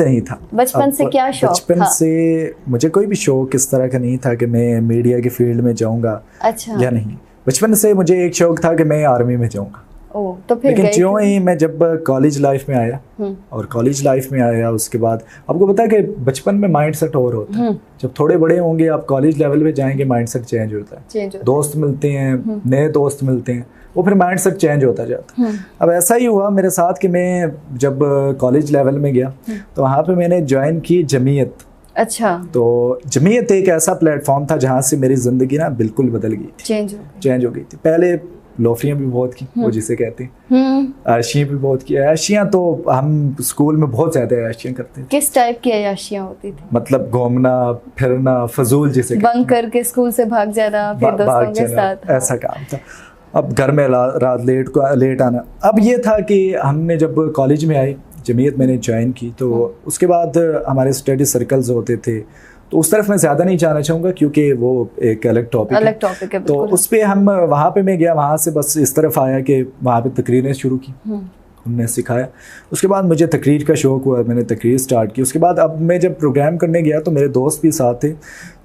नहीं था। बचपन से क्या शौक था? बचपन से मुझे कोई भी शौक इस तरह का नहीं था कि मैं मीडिया की फील्ड में जाऊंगा। अच्छा। या नहीं, बचपन से मुझे एक शौक था कि मैं आर्मी में जाऊंगा। तो फिर लेकिन ज्यों ही मैं जब कॉलेज लाइफ में आया, और कॉलेज लाइफ में आया उसके बाद आपको पता है कि बचपन में माइंड सेट और होता है। जब थोड़े बड़े होंगे आप कॉलेज लेवल पे जाएंगे, माइंड सेट चेंज होता है, दोस्त मिलते हैं, नए दोस्त मिलते हैं, वो फिर माइंड सेट चेंज होता जाता है। अब ऐसा ही हुआ मेरे साथ कि मैं जब कॉलेज लेवल में गया तो वहाँ पे मैंने ज्वाइन की जमीयत। अच्छा। तो जमीयत एक ऐसा प्लेटफॉर्म था जहाँ से मेरी जिंदगी ना बिल्कुल बदल गई थी, चेंज हो गई थी। पहले लोफरियाँ भी बहुत की, वो जिसे कहते हैं, अयाशियाँ भी बहुत की। अयाशियाँ तो हम स्कूल में बहुत ज्यादा अयाशियाँ करते थे। किस टाइप की अयाशियाँ होती थी? मतलब घूमना फिरना, फजूल जिसे बंक करके स्कूल से भाग जाना, फिर दोस्तों के साथ, ऐसा काम था। अब घर में रात लेट आना। अब ये था कि हमने जब कॉलेज में आए, जमीयत मैंने ज्वाइन की, तो उसके बाद हमारे स्टडी सर्कल्स होते थे, तो उस तरफ मैं ज़्यादा नहीं जाना चाहूँगा क्योंकि वो एक अलग टॉपिक है। तो उस पर हम वहाँ पे मैं गया, वहाँ से बस इस तरफ आया कि वहाँ पे तकरीरें शुरू की, उनने सिखाया। उसके बाद मुझे तकरीर का शौक़ हुआ, मैंने तकरीर स्टार्ट की। उसके बाद अब मैं जब प्रोग्राम करने गया तो मेरे दोस्त भी साथ थे,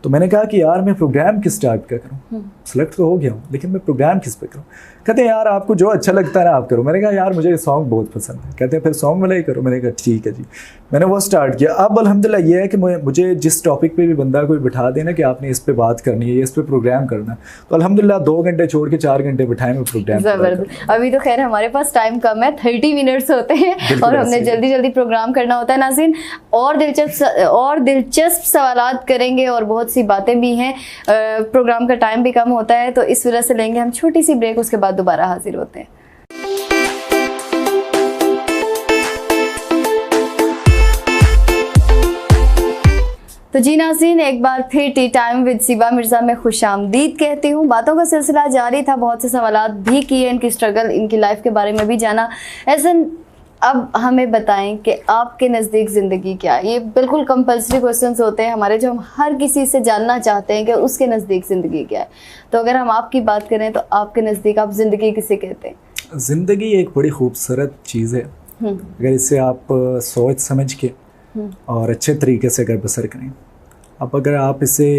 तो मैंने कहा कि यार मैं प्रोग्राम किस टाइप का करूँ, सेलेक्ट तो हो गया हूँ लेकिन मैं प्रोग्राम किस पे करूँ। कहते हैं यार आपको जो अच्छा लगता है ना आप करो। मैंने कहा यार मुझे सॉन्ग बहुत पसंद है। कहते हैं फिर सॉन्ग वाला ही करो। मैंने कहा ठीक है जी, मैंने वो स्टार्ट किया। अब अल्हम्दुलिल्लाह ये है कि मुझे जिस टॉपिक पे भी बंदा कोई बिठा देना कि आपने इस पे बात करनी है, इस पे प्रोग्राम करना है, तो अल्हम्दुलिल्लाह 2 घंटे छोड़ के 4 घंटे बिठाए मैं प्रोग्राम। जबरदस्त। अभी तो खैर हमारे पास टाइम कम है, 30 मिनट्स होते हैं और हमने जल्दी जल्दी प्रोग्राम करना होता है। नाज़रीन, और दिलचस्प सवालात करेंगे और बहुत सी बातें भी हैं। प्रोग्राम का टाइम भी कम होता है, तो इस वजह से लेंगे हम छोटी सी ब्रेक, उसके बाद दोबारा हाजिर होते हैं। तो जी नाज़रीन, एक बार फिर टी टाइम विद सिबा मिर्ज़ा में खुशामदीद कहती हूँ। बातों का सिलसिला जारी था, बहुत से सवालात भी किए, इनकी स्ट्रगल, इनकी लाइफ के बारे में भी जाना। ऐसन अब हमें बताएं कि आपके नज़दीक ज़िंदगी क्या है? ये बिल्कुल कंपल्सरी क्वेश्चंस होते हैं हमारे, जो हम हर किसी से जानना चाहते हैं कि उसके नज़दीक ज़िंदगी क्या है। तो अगर हम आपकी बात करें तो आपके नज़दीक आप ज़िंदगी किसे कहते हैं? ज़िंदगी एक बड़ी खूबसूरत चीज़ है, अगर इसे आप सोच समझ के और अच्छे तरीके से अगर बसर करें। अब अगर आप इसे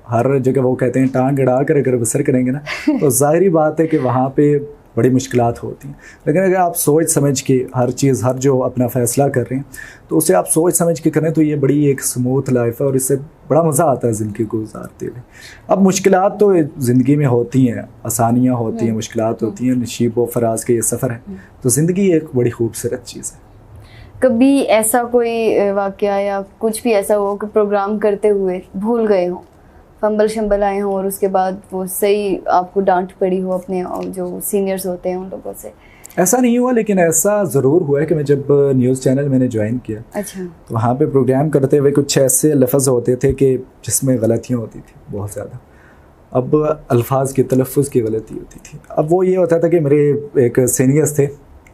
हर जगह, वो कहते हैं टांग अड़ा कर अगर बसर करेंगे ना, तो ज़ाहिरी बात है कि वहाँ पे बड़ी मुश्किलात होती हैं। लेकिन अगर आप सोच समझ के हर चीज़, हर जो अपना फ़ैसला कर रहे हैं, तो उसे आप सोच समझ के करें तो ये बड़ी एक स्मूथ लाइफ है और इससे बड़ा मज़ा आता है ज़िंदगी को गुजारते हुए। अब मुश्किलात तो ज़िंदगी में होती हैं, आसानियाँ होती हैं, मुश्किलात होती हैं, नशीब व फराज के ये सफ़र है। तो ज़िंदगी एक बड़ी खूबसूरत चीज़ है। कभी ऐसा कोई वाक़या या कुछ भी ऐसा हो कि प्रोग्राम करते हुए भूल गए हों, फंबल शंबल आए हों और उसके बाद वो सही आपको डांट पड़ी हो अपने जो सीनियर्स होते हैं उन लोगों से? ऐसा नहीं हुआ, लेकिन ऐसा ज़रूर हुआ है कि मैं जब न्यूज़ चैनल मैंने ज्वाइन किया, अच्छा, तो वहाँ पे प्रोग्राम करते हुए कुछ ऐसे लफ्ज़ होते थे कि जिसमें गलतियाँ होती थी बहुत ज़्यादा। अब अल्फाज की तलफ़ुज़ की गलती होती थी। अब वो ये होता था कि मेरे एक सीनियर्स थे,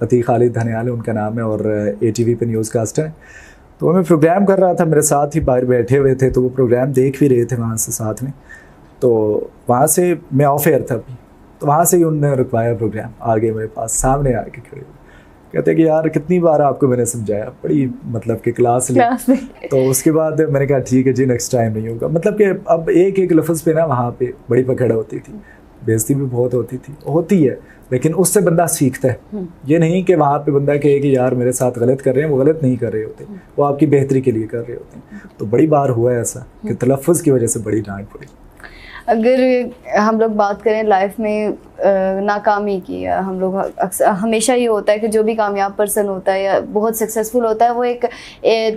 अतीक खालिद धनियाल उनका नाम है, और ATV पे न्यूज़ कास्टर है। तो मैं प्रोग्राम कर रहा था, मेरे साथ ही बाहर बैठे हुए थे, तो वो प्रोग्राम देख भी रहे थे वहाँ से साथ में। तो वहाँ से मैं ऑफ एयर था अभी, तो वहाँ से ही उन्होंने रुकवाया प्रोग्राम, आगे मेरे पास सामने आके खड़े हुए, कहते कि यार कितनी बार आपको मैंने समझाया, बड़ी मतलब कि क्लास ले। तो उसके बाद मैंने कहा ठीक है जी, नेक्स्ट टाइम नहीं होगा। मतलब कि अब एक एक लफ्ज़ पे ना वहाँ पे बड़ी पकड़ होती थी, बेइज्जती भी बहुत होती है, लेकिन उससे बंदा सीखता है। ये नहीं कि वहाँ पे बंदा कहे कि यार मेरे साथ गलत कर रहे हैं, वो गलत नहीं कर रहे होते, वो आपकी बेहतरी के लिए कर रहे होते हैं। तो बड़ी बार हुआ है ऐसा कि तलफ़ुज़ की वजह से बड़ी डांट पड़ी। अगर हम लोग बात करें लाइफ में नाकामी की, हम लोग हमेशा ये होता है कि जो भी कामयाब पर्सन होता है या बहुत सक्सेसफुल होता है, वो एक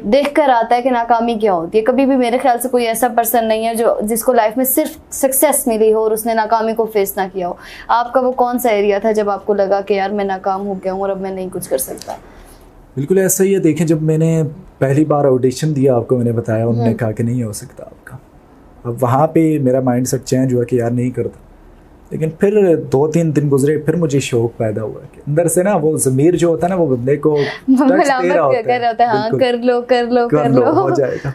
देख कर आता है कि नाकामी क्या होती है। कभी भी मेरे ख्याल से कोई ऐसा पर्सन नहीं है जो जिसको लाइफ में सिर्फ सक्सेस मिली हो और उसने नाकामी को फेस ना किया हो। आपका वो कौन सा एरिया था जब आपको लगा कि यार मैं नाकाम हो गया हूँ और अब मैं नहीं कुछ कर सकता? बिल्कुल ऐसा ही है। देखें, जब मैंने पहली बार ऑडिशन दिया, आपको मैंने बताया, उन्होंने कहा कि नहीं हो सकता आपका। अब वहाँ पे मेरा माइंड सेट चेंज हुआ कि यार नहीं करता। लेकिन फिर 2-3 दिन गुजरे, फिर मुझे शौक पैदा हुआ कि अंदर से ना वो ज़मीर जो होता है ना, वो बंदे को टच दे रहा होता है, हाँ, कर लो हो जाएगा।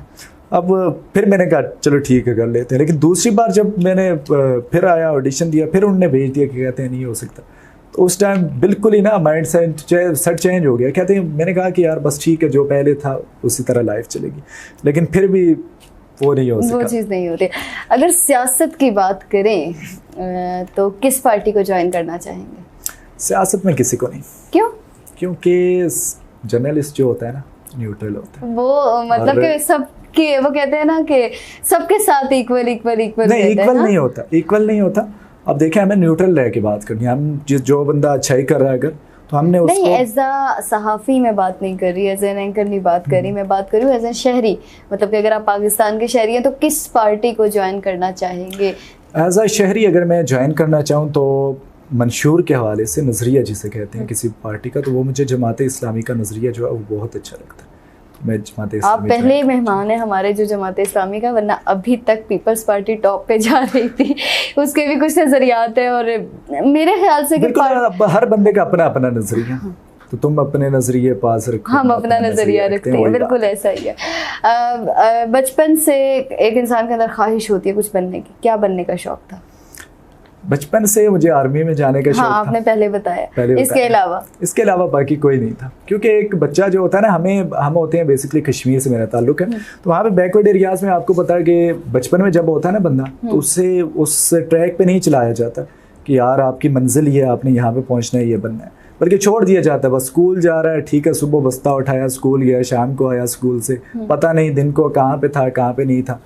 अब फिर मैंने कहा चलो ठीक है कर लेते हैं। लेकिन दूसरी बार जब मैंने फिर आया, ऑडिशन दिया, फिर उन्होंने भेज दिया कि कहते हैं नहीं हो सकता। तो तो उस टाइम बिल्कुल ही ना माइंड सेट चेंज हो गया। कहते हैं, मैंने कहा कि यार बस ठीक है, जो पहले था उसी तरह लाइफ चलेगी, लेकिन फिर भी वो नहीं हो सका। वो चीज़ नहीं होती। अगर सियासत की बात करें तो किस पार्टी को ज्वाइन करना चाहेंगे? सियासत में किसी को नहीं। क्यों? क्योंकि जर्नलिस्ट जो होता है ना, न्यूट्रल होता है वो, मतलब कि सबके, वो कहते हैं ना कि सबके साथ इक्वल नहीं, इक्वल नहीं होता। अब देखें, हमें न्यूट्रल रह के बात करनी है। हम जो बंदा अच्छाई कर रहा है अगर, तो हमने उसको नहीं, एज अ सहाफ़ी मैं बात नहीं कर रही, एज एन एंकर नहीं बात कर रही, मैं बात कर रही हूँ एज एन शहरी। मतलब कि अगर आप पाकिस्तान के शहरी हैं तो किस पार्टी को ज्वाइन करना चाहेंगे? एज अ शहरी अगर मैं ज्वाइन करना चाहूँ तो मंशूर के हवाले से नज़रिया जिसे कहते हैं किसी पार्टी का, तो वो मुझे जमात इस्लामी का नज़रिया जो है वो बहुत अच्छा लगता है। मैं जमात इस्लामी, आप पहले मेहमान हैं हमारे जो जमात इस्लामी का, वरना अभी तक पीपल्स पार्टी टॉप पे जा रही थी। उसके भी कुछ नज़रियात हैं और मेरे ख्याल से हर बंदे का अपना अपना नज़रिया। तो तुम अपने नज़रिए पास रखो, हम अपना नज़रिया रखते हैं। बिल्कुल ऐसा ही है। बचपन से एक इंसान के अंदर ख्वाहिश होती है कुछ बनने की, क्या बनने का शौक था? बचपन से मुझे आर्मी में जाने का शौक था। आपने पहले बताया। इसके अलावा बाकी कोई नहीं था, क्योंकि एक बच्चा जो होता है ना, हम होते हैं बेसिकली कश्मीर से मेरा ताल्लुक है, तो वहाँ पे बैकवर्ड एरियाज में आपको पता है कि बचपन में जब होता है ना बंदा, तो उससे उस ट्रैक पे नहीं चलाया जाता कि यार आपकी मंजिल ये है, आपने यहाँ पे पहुँचना है, ये बनना है, बल्कि छोड़ दिया जाता है। बस स्कूल जा रहा है, ठीक है, सुबह बस्ता उठाया, स्कूल गया, शाम को आया स्कूल से, पता नहीं दिन को कहाँ पे था कहाँ पे नहीं था।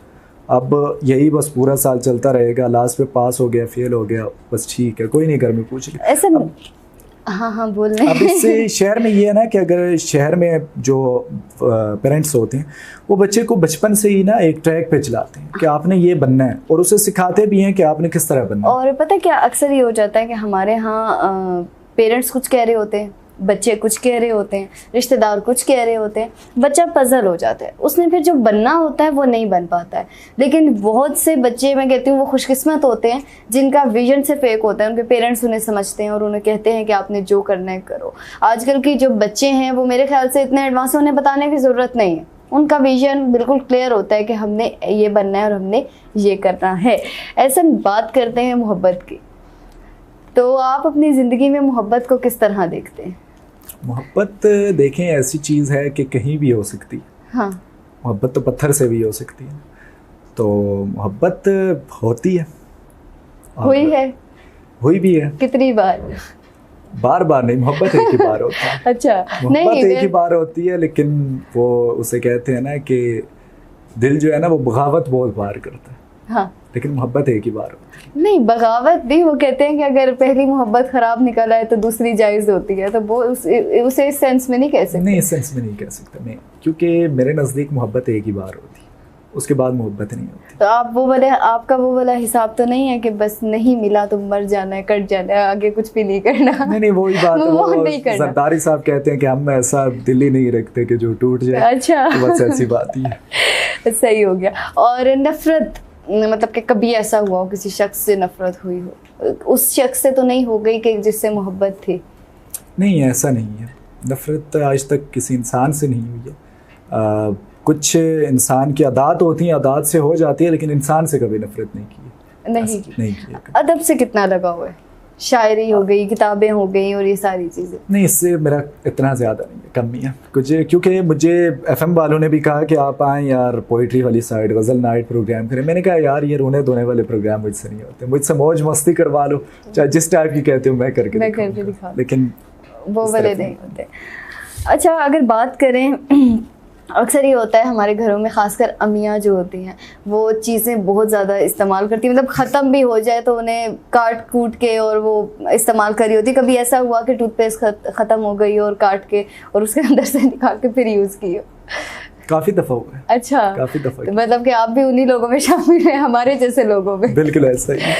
अब यही बस पूरा साल चलता रहेगा, लास्ट पे पास हो गया, फेल हो गया, बस ठीक है, कोई नहीं घर में पूछ लिया ऐसा। हाँ बोल रहे हैं। अब इससे शहर में ये है ना कि अगर शहर में जो पेरेंट्स होते हैं वो बच्चे को बचपन से ही ना एक ट्रैक पे चलाते हैं कि आपने ये बनना है, और उसे सिखाते भी हैं कि आपने किस तरह बनना है। और पता है क्या, अक्सर ये हो जाता है कि हमारे यहाँ पेरेंट्स कुछ कह रहे होते हैं, बच्चे कुछ कह रहे होते हैं, रिश्तेदार कुछ कह रहे होते हैं, बच्चा पजल हो जाता है, उसने फिर जो बनना होता है वो नहीं बन पाता है। लेकिन बहुत से बच्चे, मैं कहती हूँ, वो खुशकिस्मत होते हैं जिनका विजन सिर्फ एक होता है, उनके पेरेंट्स उन्हें समझते हैं और उन्हें कहते हैं कि आपने जो करना है करो। आजकल की जो बच्चे हैं वो मेरे ख्याल से इतने एडवांस, उन्हें बताने की ज़रूरत नहीं है, उनका विजन बिल्कुल क्लियर होता है कि हमने ये बनना है और हमने ये करना है। ऐसे बात करते हैं मोहब्बत की, तो आप अपनी ज़िंदगी में मोहब्बत को किस तरह देखते हैं? मोहब्बत देखें ऐसी चीज़ है कि कहीं भी हो सकती है। हाँ, मोहब्बत तो पत्थर से भी हो सकती है, तो मोहब्बत होती है, हुई भी है। कितनी बार? बार बार नहीं, मोहब्बत एक ही बार होती है। अच्छा, मोहब्बत एक ही बार होती है, लेकिन वो उसे कहते हैं ना कि दिल जो है ना वो बगावत बहुत बार करता है। हाँ, लेकिन मोहब्बत एक ही बार होती है। नहीं, बगावत भी, वो कहते हैं कि अगर पहली मोहब्बत खराब निकल आए तो दूसरी जायज़ होती है, तो वो उसे इस सेंस में नहीं कह सकते। नहीं, इस सेंस में नहीं कह सकता मैं, क्योंकि मेरे नज़दीक मोहब्बत एक ही बार होती है, उसके बाद मोहब्बत नहीं होती। तो आप आपका वो वाला हिसाब तो नहीं है कि बस नहीं मिला तो मर जाना है, कट जाना है, आगे कुछ भी नहीं करना? नहीं, वही बात है, वो सरदारी साहब कहते हैं कि हम ऐसा दिल ही नहीं रखते कि जो टूट जाए। अच्छा, तो बस ऐसी बात ही है। सही हो गया। और नफरत, मतलब कि कभी ऐसा हुआ हो किसी शख्स से नफरत हुई हो, उस शख्स से तो नहीं हो गई कि जिससे मोहब्बत थी? नहीं, ऐसा नहीं है, नफरत आज तक किसी इंसान से नहीं हुई है। कुछ इंसान की आदत होती है, आदत से हो जाती है, लेकिन इंसान से कभी नफरत नहीं की। नहीं की। अदब से कितना लगा हुआ है? शायरी हो गई, किताबें हो गई और ये सारी चीज़ें? नहीं, इससे मेरा इतना ज़्यादा नहीं है, कम ही है कुछ, क्योंकि मुझे FM वालों ने भी कहा कि आप आएँ यार पोइट्री वाली साइड, गज़ल नाइट प्रोग्राम करें। मैंने कहा यार ये रोने धोने वाले प्रोग्राम मुझसे नहीं होते, मुझसे मौज मस्ती करवा लो, चाहे जिस टाइप की कहते हो मैं करके दिखा, लेकिन वो वाले नहीं होते। अच्छा, अगर बात करें, अक्सर ये होता है हमारे घरों में, ख़ासकर अम्मियाँ जो होती हैं वो चीज़ें बहुत ज़्यादा इस्तेमाल करती हैं, मतलब ख़त्म भी हो जाए तो उन्हें काट कूट के और वो इस्तेमाल करी होती है। कभी ऐसा हुआ कि टूथपेस्ट ख़त्म हो गई और काट के और उसके अंदर से निकाल के फिर यूज़ की हो? काफ़ी दफ़ा हुआ है। अच्छा, काफ़ी दफ़ा। तो मतलब कि आप भी उन्हीं लोगों में शामिल हैं, हमारे जैसे लोगों में? बिल्कुल ऐसा ही।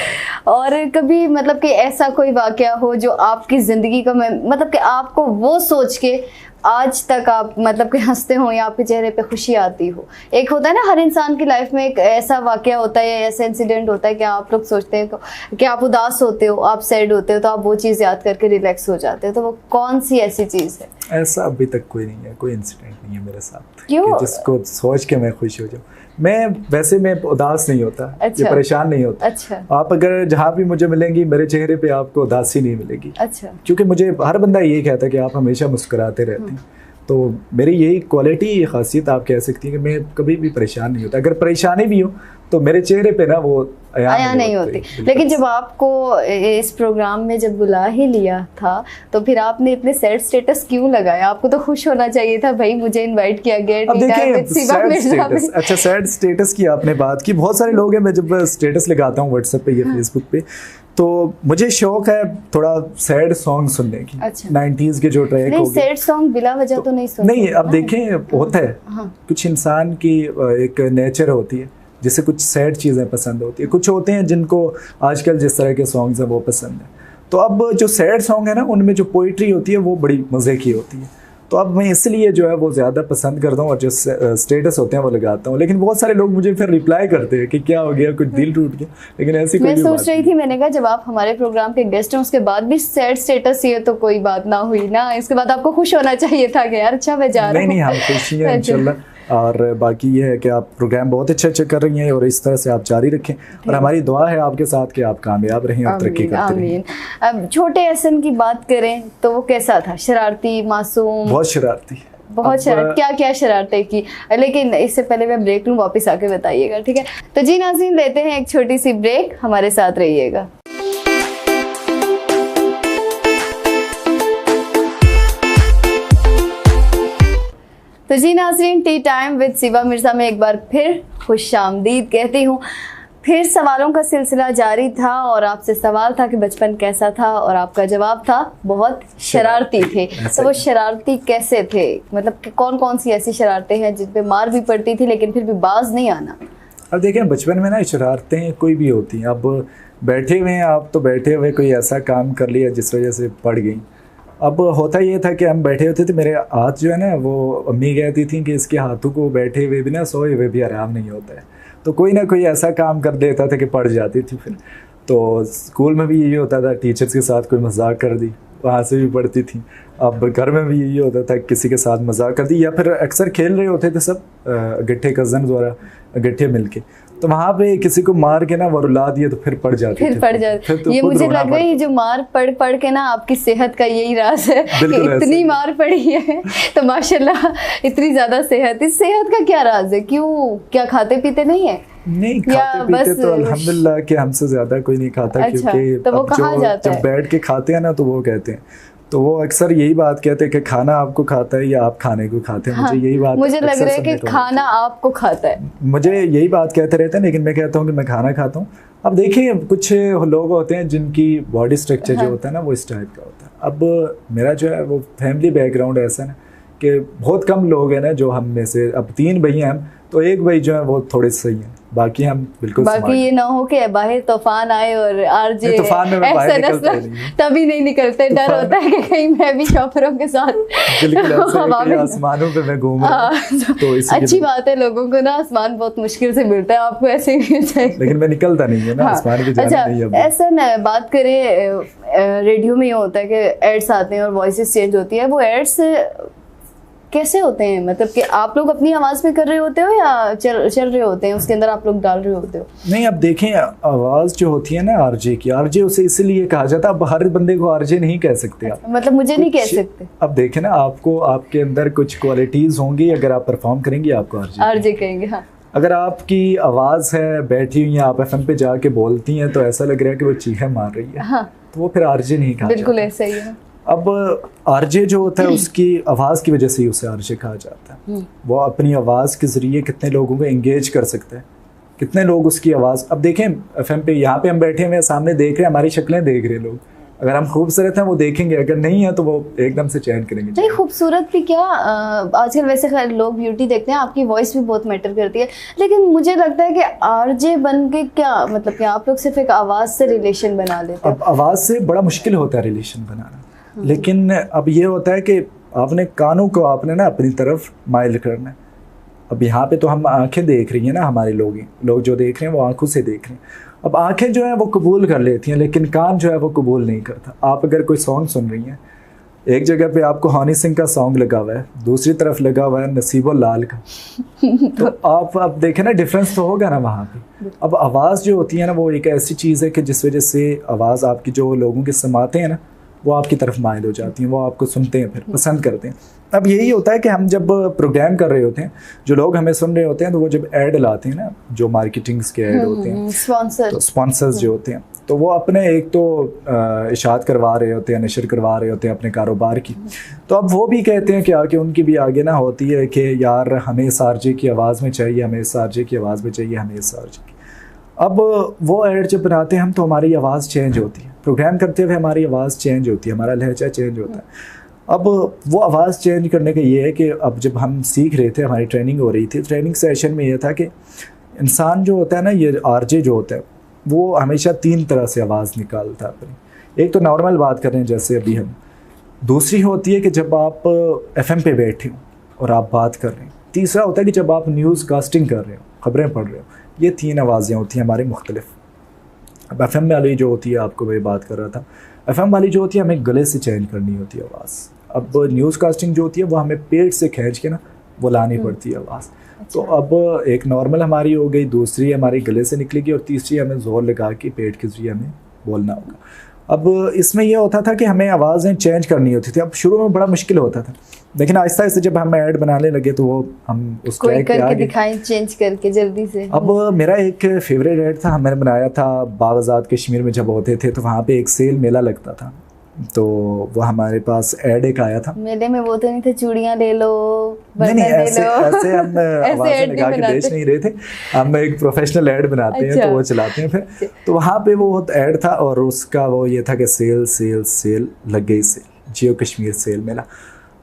और कभी मतलब कि ऐसा कोई वाक़या हो जो आपकी ज़िंदगी का, मतलब कि आपको वो सोच के आज तक आप मतलब कि हंसते हो या आपके चेहरे पे खुशी आती हो? एक होता है ना हर इंसान की लाइफ में एक ऐसा वाकया होता है, ऐसा इंसिडेंट होता है कि आप लोग सोचते हैं कि आप उदास होते हो, आप सैड होते हो, तो आप वो चीज़ याद करके रिलैक्स हो जाते हो, तो वो कौन सी ऐसी चीज़ है? ऐसा अभी तक कोई नहीं है, कोई इंसिडेंट नहीं है मेरे साथ क्यों? जिसको सोच के मैं खुश हो जाऊँ। मैं उदास नहीं होता, अच्छा। ये परेशान नहीं होता। अच्छा। आप अगर जहाँ भी मुझे मिलेंगी मेरे चेहरे पे आपको उदासी नहीं मिलेगी। अच्छा। क्योंकि मुझे हर बंदा यही कहता है कि आप हमेशा मुस्कुराते रहते हैं, तो मेरी यही क्वालिटी, ये खासियत आप कह सकती हैं कि मैं कभी भी परेशान नहीं होता। अगर परेशानी भी हो तो मेरे चेहरे पे ना वो आया नहीं होती। लेकिन जब आपको इस प्रोग्राम में जब बुला ही लिया था तो फिर आपने इतने सैड स्टेटस क्यों लगाया? आपको तो खुश होना चाहिए था, भाई मुझे इनवाइट किया गया। अब देखिए अच्छा सैड स्टेटस की आपने बात की, बहुत सारे लोग हैं, मैं जब स्टेटस लगाता हूँ व्हाट्सएप पे या फेसबुक पे, तो मुझे शौक है थोड़ा सैड सॉन्ग सुनने की। अच्छा। 90s के जो ट्रैक हो गए। सैड सॉन्ग बिला वजह तो नहीं सुनते? नहीं, अब देखें होता है कुछ इंसान की एक नेचर होती है जिसे कुछ सैड चीज़ें पसंद होती है, कुछ होते हैं जिनको आजकल जिस तरह के सॉन्ग्स हैं वो पसंद है। तो अब जो सैड सॉन्ग है ना, उनमें जो पोइट्री होती है वो बड़ी मज़े की होती है, तो अब मैं इसलिए जो है वो ज़्यादा पसंद करता हूँ और जो स्टेटस होते हैं वो लगाता हूँ। लेकिन बहुत सारे लोग मुझे फिर रिप्लाई करते हैं कि क्या हो गया, कुछ दिल टूट गया, लेकिन ऐसी कोई मैं सोच रही थी, मैंने कहा जब आप हमारे प्रोग्राम के गेस्ट हैं उसके बाद भी सैड स्टेटस ये तो कोई बात ना हुई ना, इसके बाद आपको खुश होना चाहिए था कि यार अच्छा मैं जा रहा हूँ। नहीं, हम खुशी हैं इंशाल्लाह। और बाकी ये है कि आप प्रोग्राम बहुत अच्छे कर रही हैं और इस तरह से आप जारी रखें, और हमारी दुआ है आपके साथ कि आप कामयाब रहें और तरक्की करते रहें। अब छोटे एहसन की बात करें तो वो कैसा था? शरारती, मासूम? बहुत शरारती, बहुत शरारत। क्या क्या शरारतें की? लेकिन इससे पहले मैं ब्रेक लूँ, वापस आके बताइएगा, ठीक है? तो जी नाज़रीन, लेते हैं एक छोटी सी ब्रेक, हमारे साथ रहिएगा। तो जी नाज़रीन, टी टाइम विद सिवा मिर्ज़ा में एक बार फिर खुशामदीद कहती हूँ। फिर सवालों का सिलसिला जारी था और आपसे सवाल था कि बचपन कैसा था, और आपका जवाब था बहुत शरारती थे। तो वो शरारती कैसे थे? मतलब कि कौन कौन सी ऐसी शरारतें हैं जिन पे मार भी पड़ती थी लेकिन फिर भी बाज नहीं आना? अब देखें, बचपन में ना शरारतें कोई भी होती हैं। अब बैठे हुए हैं आप, तो बैठे हुए कोई ऐसा काम कर लिया जिस वजह से पड़ गई। अब होता ये था कि हम बैठे होते थे, मेरे हाथ जो है ना, वो अम्मी कहती थी कि इसके हाथों को बैठे हुए भी ना, सोए हुए भी आराम नहीं होता है। तो कोई ना कोई ऐसा काम कर देता था कि पड़ जाती थी। फिर तो स्कूल में भी यही होता था, टीचर्स के साथ कोई मजाक कर दी, वहाँ से भी पड़ती थी। अब घर में भी यही होता था, किसी के साथ मजाक कर दी, या फिर अक्सर खेल रहे होते थे सब गट्ठे, कज़न द्वारा गट्ठे मिलके, तो वहाँ पे किसी को मार के ना वो रुला दिए तो फिर पड़ जाते थे। तो ये मुझे लग रहा है जो मार पड़ के ना आपकी सेहत का यही राज है कि इतनी मार पड़ी है तो माशाल्लाह इतनी ज्यादा सेहत। इस सेहत का क्या राज है? क्यों, क्या खाते पीते नहीं है? नहीं, खाते पीते तो अल्हम्दुलिल्लाह कि हमसे ज्यादा कोई नहीं खाता। अच्छा, क्योंकि तो वो कहा जाता है, जब बैठ के खाते हैं ना तो वो कहते हैं, तो वो अक्सर यही बात कहते हैं कि खाना आपको खाता है या आप खाने को खाते हैं। मुझे यही बात, मुझे लग रहा है कि खाना आपको खाता है। मुझे यही बात कहते रहते हैं, लेकिन मैं कहता हूँ कि मैं खाना खाता हूँ। अब देखिए, कुछ लोग होते हैं जिनकी बॉडी स्ट्रक्चर जो होता है ना वो इस टाइप का होता है। अब मेरा जो है वो फैमिली बैकग्राउंड ऐसा ना कि बहुत कम लोग हैं ना जो हम में से, अब 3 भाई हैं हम, तो एक भाई जो है वो थोड़े सही हैं, बाकी हम बिल्कुल। बाकी ये ना हो कि बाहर तूफान आए और आरजे तूफान में बाहर निकलता तभी नहीं निकलते, डर होता है कि कहीं मैं भी शॉफरों के साथ आसमानों पे मैं घूम रहा हूँ। तो अच्छी बात है, लोगों को ना आसमान बहुत मुश्किल से मिलता है, आपको ऐसे ही मिल जाएगा, लेकिन मैं निकलता नहीं है ना आसमान पे जाना नहीं है। ऐसा ना बात करें, रेडियो में ये होता है कि एड्स आते हैं और वॉइसेस चेंज होती है, वो एड्स कैसे होते हैं? मतलब कि आप लोग अपनी आवाज़ में कर रहे होते हो या चल रहे होते हैं, उसके अंदर आप लोग डाल रहे होते हो? नहीं, अब देखें, आवाज़ जो होती है ना आरजे की, आरजे उसे इसलिए कहा जाता है। अब हर बंदे को आरजे नहीं कह सकते आप। मतलब मुझे नहीं कह सकते। अब देखें ना, आपको आपके अंदर कुछ क्वालिटीज़ होंगी, अगर आप परफॉर्म करेंगे आपको आरजे कहेंगे। हाँ, अगर आपकी आवाज़ है, बैठी हुई है, आप FM पे जाके बोलती हैं, तो ऐसा लग रहा है कि वो चीखें मार रही है। हाँ, तो वो फिर आरजे नहीं कहा। बिल्कुल ऐसा ही है। अब आरजे जो होता है उसकी आवाज़ की वजह से ही उसे आरजे कहा जाता है। वो अपनी आवाज़ के ज़रिए कितने लोगों को एंगेज कर सकता है, कितने लोग उसकी आवाज़। अब देखें, FM पे यहाँ पे हम बैठे हुए हैं, सामने देख रहे हैं, हमारी शक्लें देख रहे हैं लोग, अगर हम खूबसूरत हैं वो देखेंगे, अगर नहीं है तो वो एकदम से चैन करेंगे। नहीं, खूबसूरत भी क्या, आजकल वैसे खैर लोग ब्यूटी देखते हैं, आपकी वॉइस भी बहुत मैटर करती है, लेकिन मुझे लगता है कि आरजे बन के क्या मतलब कि आप लोग सिर्फ एक आवाज़ से रिलेशन बना लेते हैं। अब आवाज़ से बड़ा मुश्किल होता है रिलेशन बनाना, लेकिन अब ये होता है कि आपने कानों को आपने ना अपनी तरफ माइल करना है। अब यहाँ पे तो हम आंखें देख रही हैं ना, हमारे लोग जो देख रहे हैं वो आंखों से देख रहे हैं। अब आंखें जो है वो कबूल कर लेती हैं, लेकिन कान जो है वो कबूल नहीं करता। आप अगर कोई सॉन्ग सुन रही हैं, एक जगह पे आपको हनी सिंह का सॉन्ग लगा हुआ है, दूसरी तरफ लगा हुआ है नसीबुल लाल का, तो आप देखें ना, डिफरेंस तो होगा ना वहाँ पे। अब आवाज़ जो होती है ना, वो एक ऐसी चीज़ है कि जिस वजह से आवाज़ आपकी जो लोगों के समाते हैं ना, वो आपकी तरफ माइल हो जाती हैं, वो आपको सुनते हैं, फिर पसंद करते हैं। अब यही होता है कि हम जब प्रोग्राम कर रहे होते हैं, जो लोग हमें सुन रहे होते हैं, तो वो जब ऐड लाते हैं ना, जो मार्केटिंग्स के ऐड होते हैं, तो स्पॉन्सर्स जो होते हैं, तो वो अपने एक तो इशात करवा रहे होते हैं, नशर करवा रहे होते हैं अपने कारोबार की। तो अब वो भी कहते हैं कि आगे उनकी भी आगे ना होती है कि यार हमें इस आरजे की आवाज़ में चाहिए, हमें इस आरजे की आवाज़ में चाहिए, हमें इस आरजे की। अब वो ऐड जब बनाते हैं हम, तो हमारी आवाज़ चेंज होती है, प्रोग्राम करते हुए हमारी आवाज़ चेंज होती है, हमारा लहजा चेंज होता है। अब वो आवाज़ चेंज करने का ये है कि अब जब हम सीख रहे थे, हमारी ट्रेनिंग हो रही थी, ट्रेनिंग सेशन में ये था कि इंसान जो होता है ना, ये आरजे जो होता है, वो हमेशा 3 तरह से आवाज़ निकालता है अपनी। एक तो नॉर्मल बात कर रहे हैं जैसे अभी हम, दूसरी होती है कि जब आप FM पे बैठे हो और आप बात कर रहे हैं, तीसरा होता है कि जब आप न्यूज़ कास्टिंग कर रहे हो, खबरें पढ़ रहे हो। ये 3 आवाज़ें होती हैं हमारी मुख्तलिफ। अब FM वाली जो होती है, आपको मैं बात कर रहा था, FM वाली जो होती है हमें गले से चेंज करनी होती है आवाज़। अब न्यूज़ कास्टिंग जो होती है वो हमें पेट से खींच के ना वो लानी पड़ती है आवाज़। तो अब एक नॉर्मल हमारी हो गई, दूसरी हमारे गले से निकलेगी, और तीसरी हमें ज़ोर लगा के पेट के जरिए हमें बोलना होगा। अब इसमें यह होता था कि हमें आवाज़ें चेंज करनी होती थी। अब शुरू में बड़ा मुश्किल होता था, लेकिन आहिस्ता आहिस्ता जब हम ऐड बनाने लगे तो वो हम उस ट्रैक पे आ गए, दिखाएं चेंज करके जल्दी से। अब मेरा एक फेवरेट ऐड था, मैंने बनाया था बाग़ाज़ात कश्मीर में जब होते थे, तो वहाँ पे एक सेल मेला लगता था, तो वो हमारे पास ऐड एक आया था। मेले में वो तो नहीं थे चूड़ियाँ ले लो, नहीं ऐसे हम आवाज़ें लगा के बेच नहीं रहे थे, हम एक प्रोफेशनल ऐड बनाते हैं, तो वो चलाते हैं फिर। तो वहाँ पे वो ऐड था, और उसका वो ये था कि सेल सेल सेल लग गई सेल, जियो कश्मीर सेल मेला।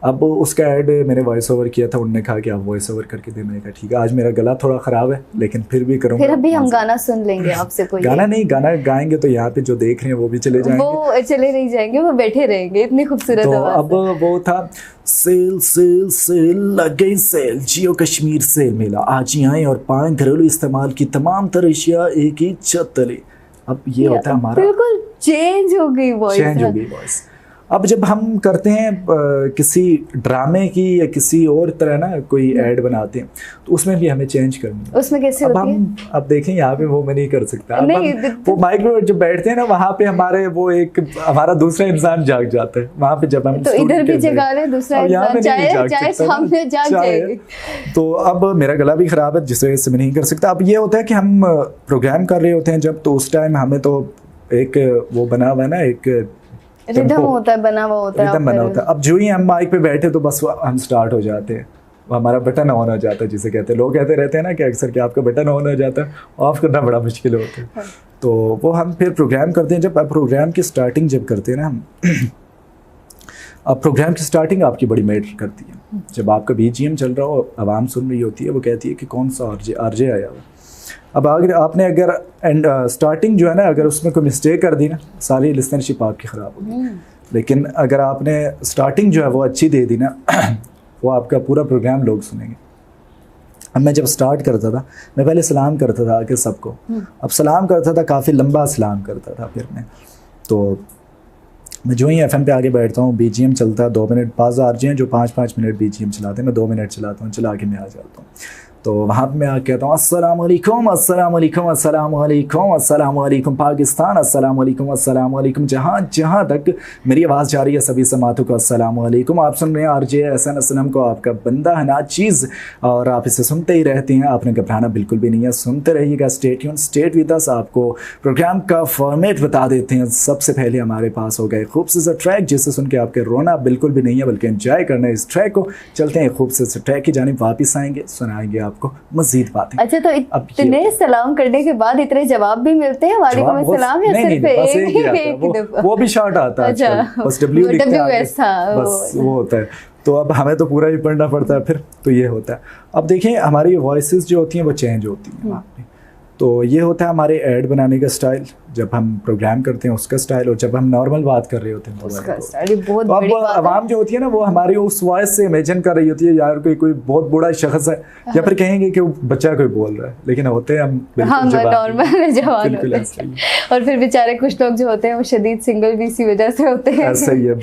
अब उसका ऐड मैंने वॉइस ओवर किया था, उन्होंने कहा कि आप वॉइस ओवर करके दे। मैंने कहा ठीक है, आज मेरा गला थोड़ा ख़राब है लेकिन फिर भी करूँगा। फिर अभी हम गाना सुन लेंगे आपसे। कोई गाना नहीं, गाना गाएंगे तो यहाँ पे जो देख रहे हैं वो भी चले जाएंगे, वो चले नहीं जाएंगे, वो बैठे रहेंगे, इतनी खूबसूरत आवाज़। अब वो था सेल सेल सेल लग गई सेल, जियो कश्मीर सेल मेला, आज ही आए और पाएं घरेलू इस्तेमाल की तमाम तरह अशिया एक ही छत तले। अब ये होता है हमारा, बिल्कुल चेंज हो गई वॉइस। अब जब हम करते हैं किसी ड्रामे की या किसी और तरह ना कोई ऐड बनाते हैं, तो उसमें भी हमें चेंज करनी है। उसमें कैसे होती है? अब देखें यहाँ पे वो मैं नहीं कर सकता। नहीं, वो माइक में जब बैठते हैं ना, वहाँ पे हमारे वो एक हमारा दूसरा इंसान जाग जाता है वहाँ पे। जब हम तो इधर भी जगा ले दूसरा इंसान, चाहे सामने जाग जाएगी। तो अब मेरा गला भी खराब है जिस वजह से मैं नहीं कर सकता। अब ये होता है कि हम प्रोग्राम कर रहे होते हैं जब, तो उस टाइम हमें तो एक वो बना हुआ है ना, एक रिदम होता है, बना हुआ होता है, रिदम बना होता है। अब जो ही हम माइक पे बैठे तो बस हम स्टार्ट हो जाते हैं, वो हमारा बटन ऑन हो जाता है, जिसे कहते हैं, लोग कहते रहते हैं ना कि अक्सर कि आपका बटन ऑन हो जाता है, ऑफ करना बड़ा मुश्किल होता है। तो वो हम फिर प्रोग्राम करते हैं। जब प्रोग्राम की स्टार्टिंग जब करते हैं ना हम, अब प्रोग्राम की स्टार्टिंग आपकी बड़ी मैटर करती है। जब आपका BGM चल रहा हो, आवाम सुन रही होती है, वो कहती है कि कौन सा आरजे आया हुआ। अब अगर आपने स्टार्टिंग जो है ना, अगर उसमें कोई मिस्टेक कर दी ना, सारी लिसनरशिप आपकी ख़राब होगी। लेकिन अगर आपने स्टार्टिंग जो है वो अच्छी दे दी ना, वो आपका पूरा प्रोग्राम लोग सुनेंगे। अब मैं जब स्टार्ट करता था, मैं पहले सलाम करता था आके सबको। अब सलाम करता था, काफ़ी लंबा सलाम करता था। फिर मैं जो ही FM पे आगे बैठता हूँ, BGM चलता है 2 मिनट। बाज़ आरजे हैं जो 5-5 मिनट BGM चलाते हैं, मैं 2 मिनट चलाता हूँ, चला के मैं आ जाता हूँ। तो वहाँ पे मैं आके कहता हूँ अस्सलाम वालेकुम, अस्सलाम वालेकुम, अस्सलाम वालेकुम, अस्सलाम वालेकुम पाकिस्तान, अस्सलाम वालेकुम, अस्सलाम वालेकुम जहाँ तक मेरी आवाज़ जा रही है सभी समातों को अस्सलाम वालेकुम। आप सुन रहे हैं RJ हसन असलम को, आपका बंदा है ना चीज़, और आप इसे सुनते ही रहते हैं। आपने घबराना बिल्कुल भी नहीं है, सुनते रहिएगा। Stay tune, stay with us. आपको प्रोग्राम का फॉर्मेट बता देते हैं। सबसे पहले हमारे पास हो गए खूबसूरत ट्रैक, जिसे सुन के आपके रोना बिल्कुल भी नहीं है बल्कि एंजॉय करना है इस ट्रैक को। चलते हैं खूबसूरत ट्रैक की जानिब, वापस आएंगे, सुनाएंगे आपको मजीद बातें। अच्छा, तो इतने सलाम करने के बाद इतने जवाब भी मिलते हैं, वालेकुम अस्सलाम, या सिर्फ एक वो भी शॉर्ट आता है आजकल, बस WS था, बस वो होता है। तो अब हमें तो पूरा ही पढ़ना पड़ता है फिर, तो ये होता है। अब देखें हमारी वॉइसेस जो होती हैं वो चेंज होती हैं वहाँ पे। तो ये होता है हमारे ऐड बनाने का स्टाइल, जब हम प्रोग्राम करते हैं उसका स्टाइल, और जब हम नॉर्मल बात कर रहे होते हैं उसका स्टाइल। बहुत तो अब आवाम जो होती है ना वो हमारी उस वॉइस से इमेजिन कर रही होती है यार कोई बहुत बड़ा शख्स है, या फिर कहेंगे कि वो बच्चा कोई बोल रहा है, लेकिन होते हैं हम नॉर्मल जवान। और फिर बेचारे कुछ लोग जो होते हैं वो शदीद सिंगल भी इसी वजह से होते हैं। ऐसा ही है।